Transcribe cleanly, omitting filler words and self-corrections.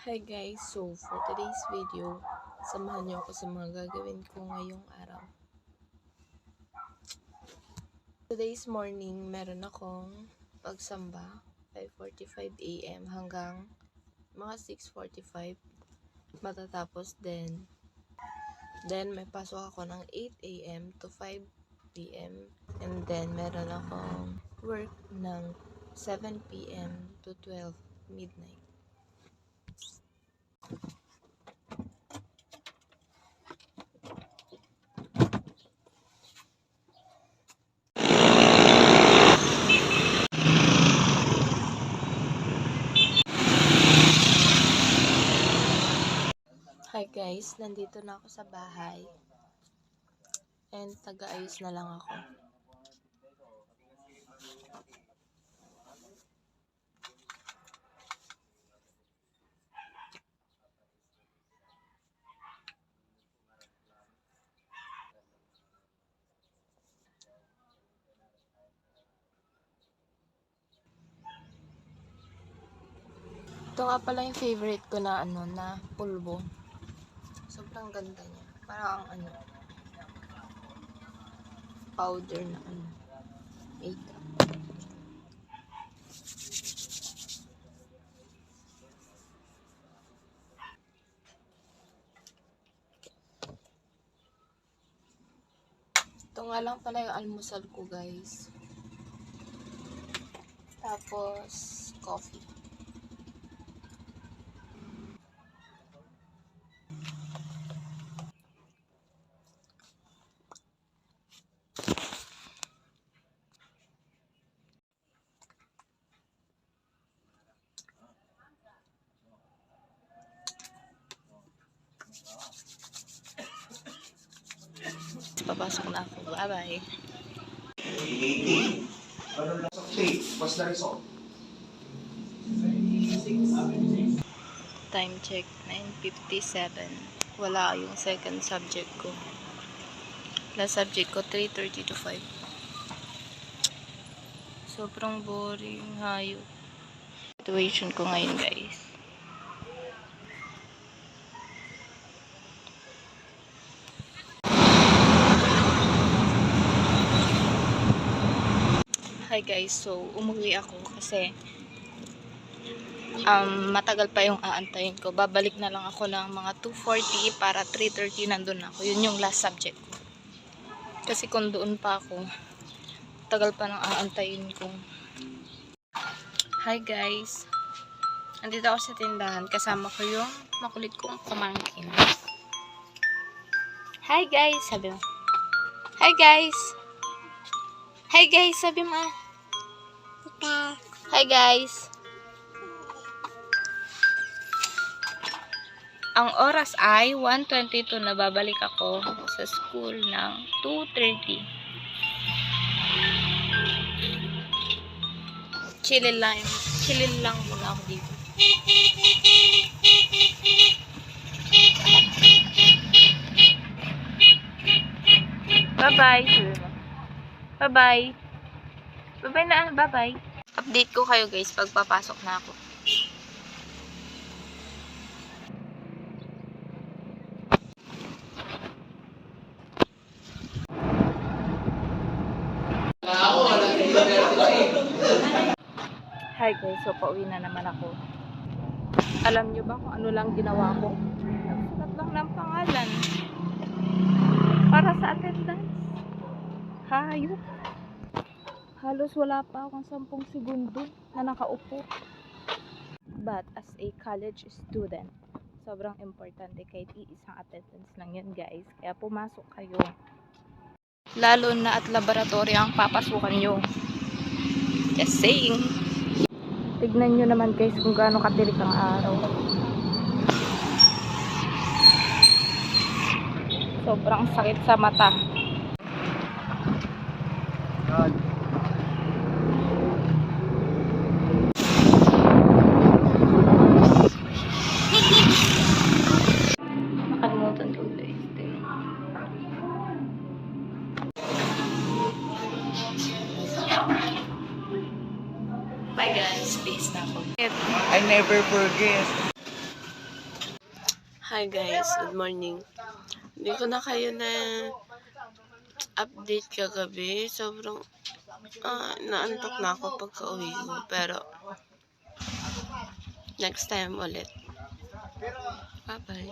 Hi guys, so for today's video, samahan niyo ako sa mga gagawin ko ngayong araw. Today's morning, meron akong pagsamba 5:45 AM hanggang mga 6:45 matatapos din. Then may pasok ako ng 8 AM to 5 PM and then meron akong work ng 7 PM to 12 midnight. Hi guys, nandito na ako sa bahay and taga-ayos na lang ako. Ito nga pala yung favorite ko na na pulbo. Sobrang ganda niya. Parang powder na makeup. Ito nga lang pala yung almusal ko guys. Tapos coffee. Papasok na ako. Bye-bye. What's the result? Time check, 9:57. Wala yung second subject ko. Last subject ko, 3:30 to 5. Sobrang boring, hayop. Situation ko ngayon guys. Hi guys, so umuwi ako kasi matagal pa yung aantayin ko. Babalik na lang ako ng mga 2:40 para 3:30 nandun ako. Yun yung last subject ko. Kasi kung doon pa ako, tagal pa nang aantayin ko. Hi guys, nandito ako sa tindahan. Kasama ko yung makulit kong pamangkin. Hi guys, sabi mo. Hi guys. Hi guys, sabi mo. Hi guys. Ang oras ay 1:22 na babalik ako sa school ng 2:30. Chillin lang muna ako dito. Bye-bye. Bye-bye. Bye-bye na. Bye-bye. Update ko kayo guys pag papasok na ako. Hi guys, so pauwi na naman ako. Alam nyo ba kung ano lang ginawa ko? Nagsulat lang ng pangalan para sa attendance. Hayop. Halos wala pa akong 10 segundo na nakaupo. But as a college student, sobrang importante kahit iisang attendance lang yun guys. Kaya pumasok kayo. Lalo na at laboratory ang papasukan nyo. Just saying. Tignan nyo naman guys kung gaano katirik ang araw. Sobrang sakit sa mata. God. Nakalimutan ko guys. Bye guys, peace na ako. I never forget. Hi guys, good morning. Hindi ko na kayo na update kagabi. Sobrang naantok na ako pagka uwi ko. Pero next time ulit. Bye bye.